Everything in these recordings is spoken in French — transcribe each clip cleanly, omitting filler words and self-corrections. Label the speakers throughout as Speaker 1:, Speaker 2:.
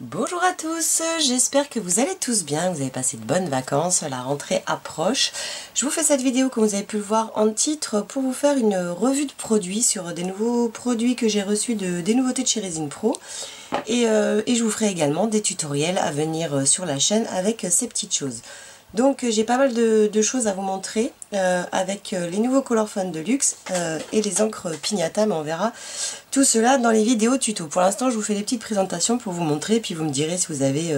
Speaker 1: Bonjour à tous, j'espère que vous allez tous bien, vous avez passé de bonnes vacances, la rentrée approche. Je vous fais cette vidéo, comme vous avez pu le voir en titre, pour vous faire une revue de produits sur des nouveaux produits que j'ai reçus des nouveautés de chez Resin Pro. Et je vous ferai également des tutoriels à venir sur la chaîne avec ces petites choses. Donc j'ai pas mal de choses à vous montrer avec les nouveaux Colorfun de luxe et les encres Pignata, mais on verra tout cela dans les vidéos tuto. Pour l'instant je vous fais des petites présentations pour vous montrer, puis vous me direz si vous avez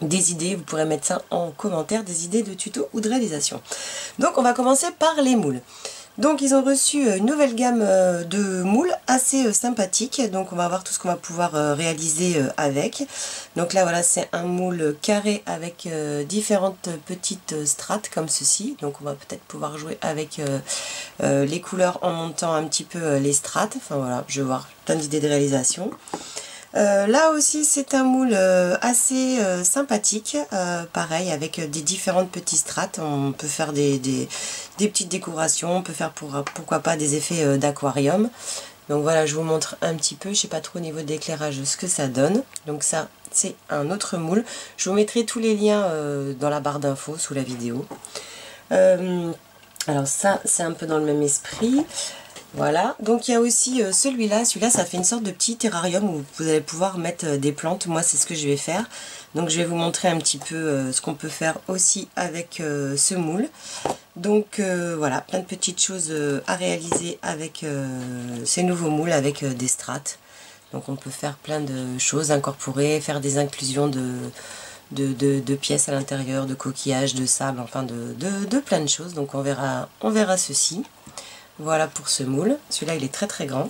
Speaker 1: des idées, vous pourrez mettre ça en commentaire, des idées de tuto ou de réalisation. Donc on va commencer par les moules. Donc ils ont reçu une nouvelle gamme de moules assez sympathique. Donc on va voir tout ce qu'on va pouvoir réaliser avec. Donc là voilà, c'est un moule carré avec différentes petites strates comme ceci. Donc on va peut-être pouvoir jouer avec les couleurs en montant un petit peu les strates. Enfin voilà, je vais voir plein d'idées de réalisation. Là aussi c'est un moule assez sympathique, pareil avec des différentes petites strates. On peut faire des petites décorations, on peut faire pourquoi pas des effets d'aquarium. Donc voilà, je vous montre un petit peu, je sais pas trop au niveau de l'éclairage ce que ça donne. Donc ça c'est un autre moule, je vous mettrai tous les liens dans la barre d'infos sous la vidéo. Alors ça c'est un peu dans le même esprit. Voilà, donc il y a aussi celui-là ça fait une sorte de petit terrarium où vous allez pouvoir mettre des plantes. Moi c'est ce que je vais faire, donc je vais vous montrer un petit peu ce qu'on peut faire aussi avec ce moule. Donc voilà, plein de petites choses à réaliser avec ces nouveaux moules avec des strates. Donc on peut faire plein de choses, incorporer, faire des inclusions de pièces à l'intérieur, de coquillages, de sable, enfin de plein de choses. Donc on verra ceci. Voilà pour ce moule, celui-là il est très très grand.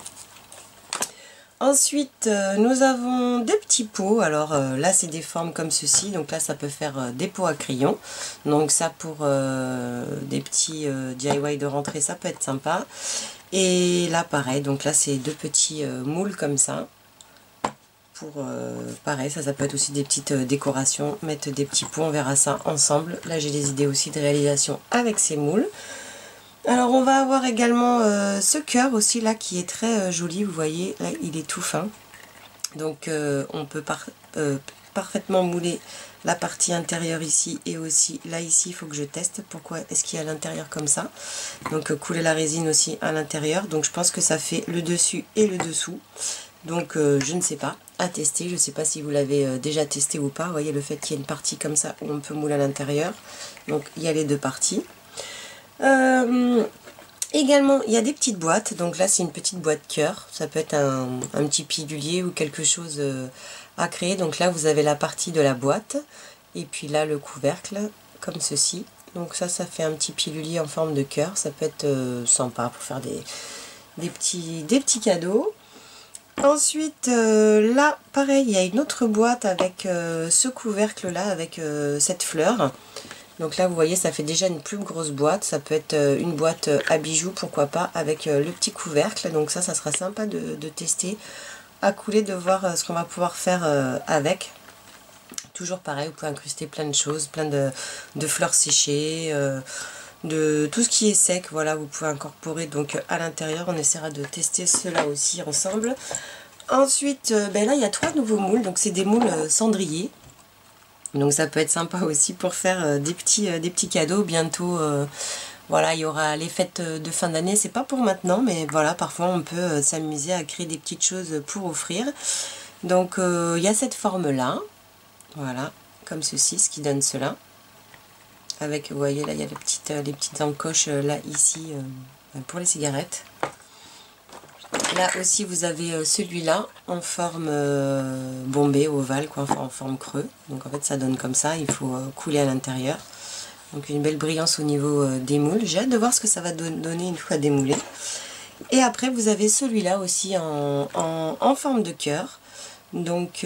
Speaker 1: Ensuite nous avons des petits pots, alors là c'est des formes comme ceci, donc là ça peut faire des pots à crayons, donc ça pour des petits DIY de rentrée ça peut être sympa. Et là pareil, donc là c'est deux petits moules comme ça, pour pareil ça peut être aussi des petites décorations, mettre des petits pots, on verra ça ensemble. Là j'ai des idées aussi de réalisation avec ces moules. Alors on va avoir également ce cœur aussi là qui est très joli, vous voyez, là il est tout fin. Donc on peut parfaitement mouler la partie intérieure ici et aussi là ici, il faut que je teste pourquoi est-ce qu'il y a à l'intérieur comme ça. Donc couler la résine aussi à l'intérieur, donc je pense que ça fait le dessus et le dessous. Donc je ne sais pas, à tester, je ne sais pas si vous l'avez déjà testé ou pas. Vous voyez le fait qu'il y ait une partie comme ça où on peut mouler à l'intérieur, donc il y a les deux parties. Également il y a des petites boîtes, donc là c'est une petite boîte cœur, ça peut être un petit pilulier ou quelque chose à créer. Donc là vous avez la partie de la boîte et puis là le couvercle comme ceci, donc ça fait un petit pilulier en forme de cœur, ça peut être sympa pour faire des petits cadeaux. Ensuite là pareil il y a une autre boîte avec ce couvercle là avec cette fleur. Donc là vous voyez ça fait déjà une plus grosse boîte, ça peut être une boîte à bijoux pourquoi pas avec le petit couvercle. Donc ça sera sympa de tester, à couler, de voir ce qu'on va pouvoir faire avec. Toujours pareil, vous pouvez incruster plein de choses, plein de fleurs séchées, de tout ce qui est sec, voilà vous pouvez incorporer donc à l'intérieur. On essaiera de tester cela aussi ensemble. Ensuite là il y a 3 nouveaux moules, donc c'est des moules cendriers. Donc ça peut être sympa aussi pour faire des petits cadeaux. Bientôt, voilà, il y aura les fêtes de fin d'année. C'est pas pour maintenant, mais voilà, parfois on peut s'amuser à créer des petites choses pour offrir. Donc il y a cette forme-là, voilà, comme ceci, ce qui donne cela. Avec, vous voyez, là il y a les petites encoches là, ici, pour les cigarettes. Là aussi vous avez celui-là en forme bombée, ovale, quoi, enfin en forme creux. Donc en fait ça donne comme ça, il faut couler à l'intérieur. Donc une belle brillance au niveau des moules. J'ai hâte de voir ce que ça va donner une fois démoulé. Et après vous avez celui-là aussi en forme de cœur. Donc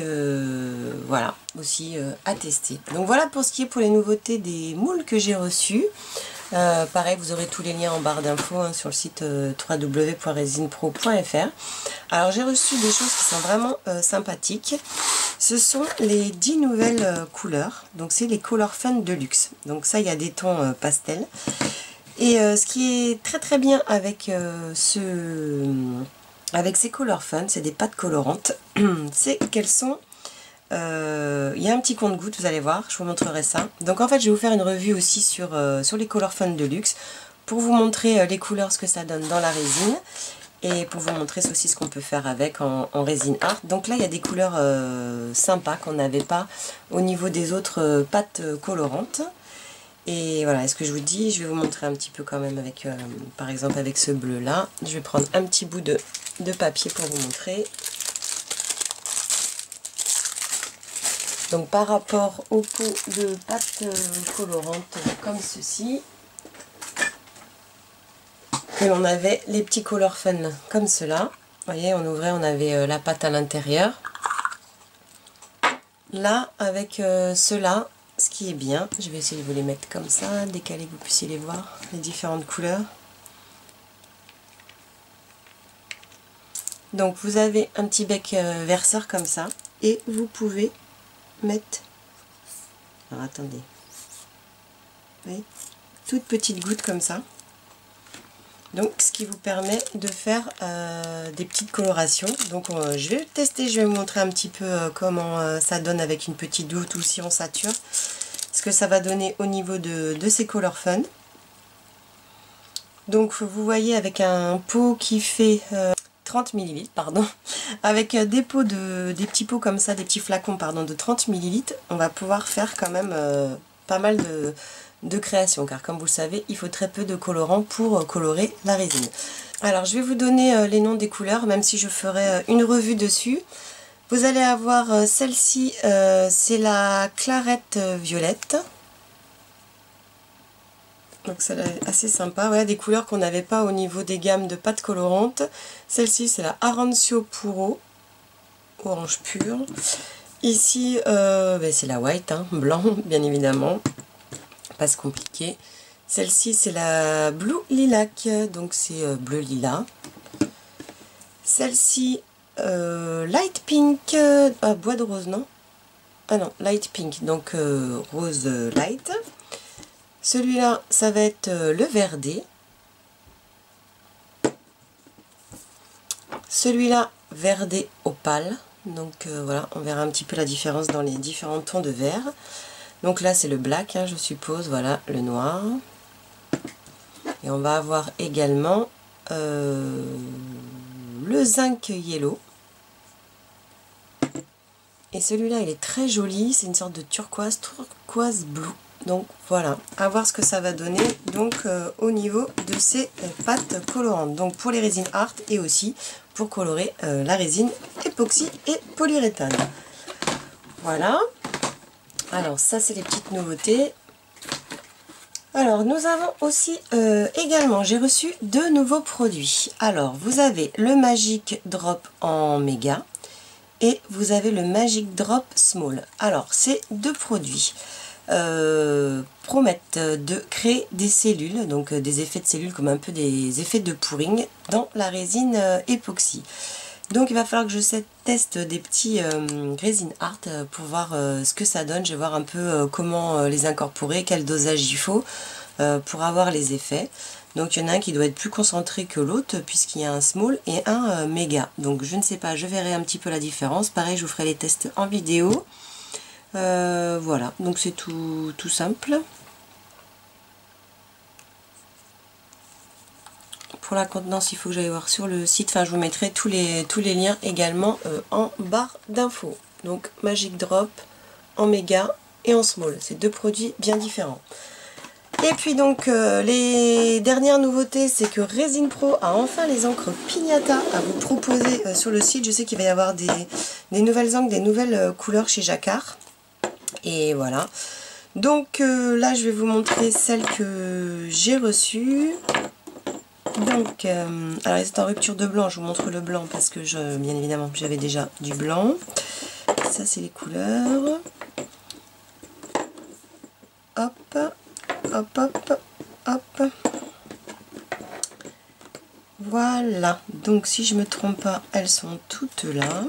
Speaker 1: voilà, aussi à tester. Donc voilà pour ce qui est pour les nouveautés des moules que j'ai reçus. Pareil, vous aurez tous les liens en barre d'infos sur le site www.resinpro.fr. Alors j'ai reçu des choses qui sont vraiment sympathiques. Ce sont les 10 nouvelles couleurs. Donc c'est les Colorfun de luxe. Donc ça il y a des tons pastel. Et ce qui est très très bien avec ces Colorfun, c'est des pâtes colorantes, c'est qu'elles sont Il y a un petit compte-gouttes, vous allez voir, je vous montrerai ça. Donc en fait, je vais vous faire une revue aussi sur les Color Fun Deluxe pour vous montrer les couleurs, ce que ça donne dans la résine. Et pour vous montrer aussi ce qu'on peut faire avec en résine art. Donc là, il y a des couleurs sympas qu'on n'avait pas au niveau des autres pâtes colorantes. Et voilà, ce que je vous dis, je vais vous montrer un petit peu quand même avec, par exemple avec ce bleu là. Je vais prendre un petit bout de papier pour vous montrer. Donc par rapport aux pots de pâte colorante comme ceci, et on avait les petits Color Fun comme cela. Vous voyez, on ouvrait, on avait la pâte à l'intérieur. Là, avec ceux-là, ce qui est bien, je vais essayer de vous les mettre comme ça, décaler que vous puissiez les voir, les différentes couleurs. Donc vous avez un petit bec verseur comme ça, et vous pouvez mettre, alors attendez, vous voyez, toute petite goutte comme ça. Donc ce qui vous permet de faire des petites colorations. Donc je vais le tester, je vais vous montrer un petit peu comment ça donne avec une petite goutte ou si on sature. Ce que ça va donner au niveau de ces Color Fun. Donc vous voyez avec un pot qui fait 30 ml, pardon, avec des petits pots comme ça, des petits flacons pardon, de 30 ml, on va pouvoir faire quand même pas mal de création, car comme vous le savez, il faut très peu de colorant pour colorer la résine. Alors je vais vous donner les noms des couleurs, même si je ferai une revue dessus. Vous allez avoir celle-ci, c'est la clarette violette. Donc celle-là est assez sympa, ouais, des couleurs qu'on n'avait pas au niveau des gammes de pâtes colorantes. Celle-ci c'est la Arancio Puro, orange pur. Ici c'est la white, hein, blanc bien évidemment. Pas se compliquer. Celle-ci c'est la Blue Lilac, donc c'est bleu lilas. Celle-ci Light Pink, bois de rose non? Ah non, Light Pink, donc rose light. Celui-là ça va être le verdé. Celui-là verdé opale, donc voilà, on verra un petit peu la différence dans les différents tons de vert. Donc là c'est le black, hein, je suppose, voilà, le noir. Et on va avoir également le zinc yellow. Et celui-là il est très joli, c'est une sorte de turquoise bleu. Donc voilà, à voir ce que ça va donner donc au niveau de ces pâtes colorantes. Donc pour les résines art et aussi pour colorer la résine époxy et polyuréthane. Voilà. Alors ça c'est les petites nouveautés. Alors nous avons aussi également, j'ai reçu deux nouveaux produits. Alors vous avez le Magic Drop en méga et vous avez le Magic Drop Small. Alors ces deux produits promettent de créer des cellules, donc des effets de cellules comme un peu des effets de pouring dans la résine époxy. Donc il va falloir que je teste des petits résine art pour voir ce que ça donne. Je vais voir un peu comment les incorporer, quel dosage il faut pour avoir les effets. Donc il y en a un qui doit être plus concentré que l'autre puisqu'il y a un small et un méga. Donc je ne sais pas, je verrai un petit peu la différence. Pareil, je vous ferai les tests en vidéo. Voilà, donc c'est tout simple. Pour la contenance, il faut que j'aille voir sur le site. Enfin, je vous mettrai tous les liens également en barre d'infos. Donc Magic Drop en méga et en small. C'est deux produits bien différents. Et puis donc les dernières nouveautés, c'est que Resin Pro a enfin les encres Pignata à vous proposer sur le site. Je sais qu'il va y avoir des nouvelles encres, des nouvelles couleurs chez Jacquard. Et voilà. Donc là, je vais vous montrer celle que j'ai reçue. Donc, alors c'est en rupture de blanc. Je vous montre le blanc parce que bien évidemment, j'avais déjà du blanc. Ça, c'est les couleurs. Hop. Hop, hop, hop. Voilà, donc si je ne me trompe pas, elles sont toutes là.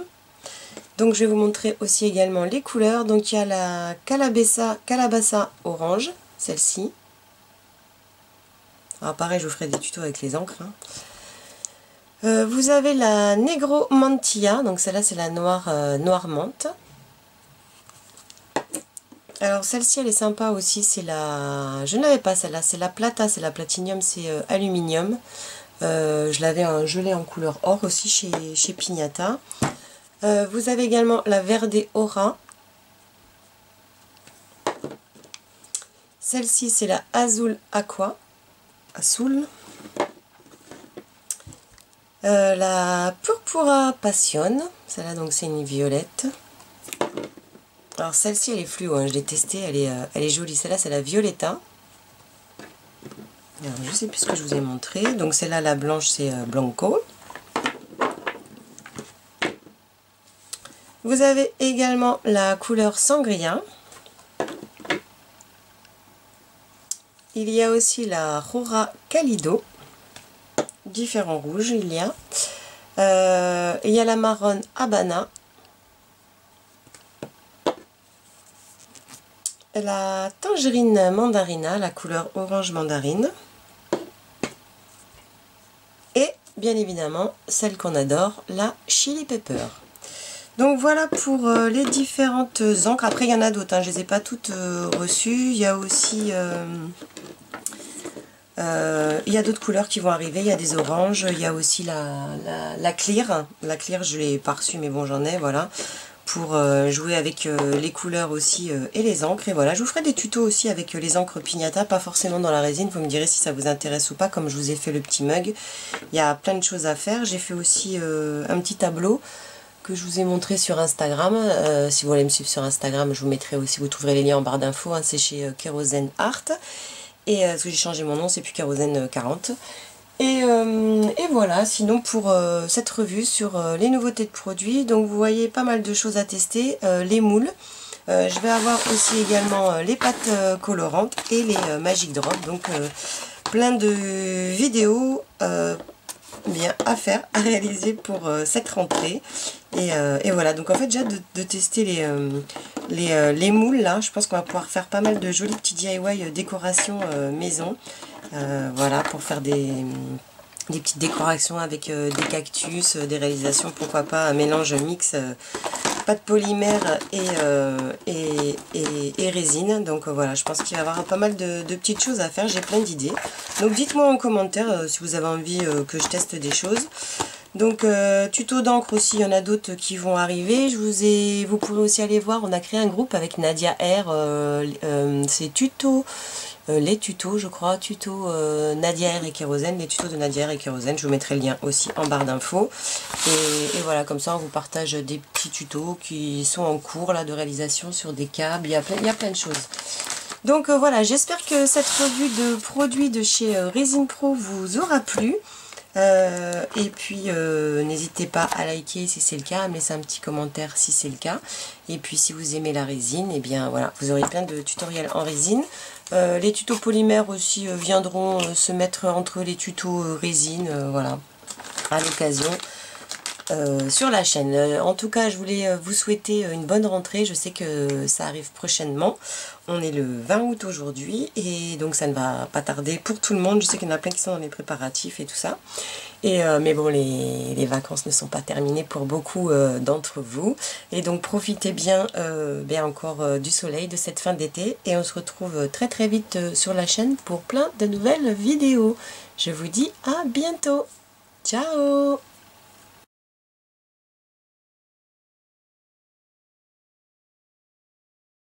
Speaker 1: Donc je vais vous montrer aussi également les couleurs. Donc il y a la Calabassa orange, celle-ci. Alors pareil, je vous ferai des tutos avec les encres. Vous avez la Negro Mantilla, donc celle-là c'est la noire menthe. Alors celle-ci elle est sympa aussi, c'est la... Je ne l'avais pas celle-là, c'est la Plata, c'est la Platinium, c'est aluminium. Je l'ai en couleur or aussi chez Pignata. Vous avez également la Verde Aura. Celle-ci c'est la Azul Aqua. Azul. La Purpura Passion. Celle-là donc c'est une violette. Alors celle-ci elle est fluo, hein, je l'ai testée, elle est jolie. Celle-là c'est la Violetta. Alors, je sais plus ce que je vous ai montré. Donc celle-là la blanche c'est Blanco. Vous avez également la couleur Sangria. Il y a aussi la Rora Calido. Différents rouges il y a. Il y a la marron Habana. La tangerine mandarina, la couleur orange mandarine. Et bien évidemment, celle qu'on adore, la chili pepper. Donc voilà pour les différentes encres. Après il y en a d'autres, hein, je ne les ai pas toutes reçues. Il y a aussi il y a d'autres couleurs qui vont arriver. Il y a des oranges, il y a aussi la clear. La clear je ne l'ai pas reçue mais bon j'en ai, voilà. Pour jouer avec les couleurs aussi et les encres. Et voilà, je vous ferai des tutos aussi avec les encres Pignata, pas forcément dans la résine. Vous me direz si ça vous intéresse ou pas, comme je vous ai fait le petit mug. Il y a plein de choses à faire. J'ai fait aussi un petit tableau que je vous ai montré sur Instagram. Si vous voulez me suivre sur Instagram, je vous mettrai aussi, vous trouverez les liens en barre d'infos. Hein, c'est chez Kérosène Art. Et parce que j'ai changé mon nom, c'est plus Kérosène 40. Et voilà, sinon pour cette revue sur les nouveautés de produits, donc vous voyez pas mal de choses à tester, les moules. Je vais avoir aussi également les pâtes colorantes et les Magic Drop, donc plein de vidéos bien à faire, à réaliser pour cette rentrée. Et voilà, donc en fait j'ai hâte de tester les moules là. Je pense qu'on va pouvoir faire pas mal de jolis petits DIY décoration maison. Voilà, pour faire des petites décorations avec des cactus, des réalisations, pourquoi pas, un mélange mix pâte polymère et résine. Donc voilà, je pense qu'il va y avoir pas mal de petites choses à faire, j'ai plein d'idées. Donc dites-moi en commentaire si vous avez envie que je teste des choses. Donc tuto d'encre aussi, il y en a d'autres qui vont arriver. Vous pourrez aussi aller voir, on a créé un groupe avec Nadia R, c'est les tutos je crois, Nadia R et Kérosène, les tutos de Nadia R et Kérosène, je vous mettrai le lien aussi en barre d'infos. Et voilà, comme ça on vous partage des petits tutos qui sont en cours là de réalisation sur des câbles, il y a plein de choses. Donc voilà, j'espère que cette revue de produits de chez Resin Pro vous aura plu. Et puis n'hésitez pas à liker si c'est le cas, à me laisser un petit commentaire si c'est le cas. Et puis si vous aimez la résine, et bien voilà, vous aurez plein de tutoriels en résine. Les tutos polymères aussi viendront se mettre entre les tutos résine, voilà, à l'occasion. Sur la chaîne. En tout cas, je voulais vous souhaiter une bonne rentrée. Je sais que ça arrive prochainement. On est le 20 août aujourd'hui et donc ça ne va pas tarder pour tout le monde. Je sais qu'il y en a plein qui sont dans les préparatifs et tout ça. Mais bon, les vacances ne sont pas terminées pour beaucoup d'entre vous. Et donc profitez bien, encore du soleil de cette fin d'été. Et on se retrouve très très vite sur la chaîne pour plein de nouvelles vidéos. Je vous dis à bientôt. Ciao!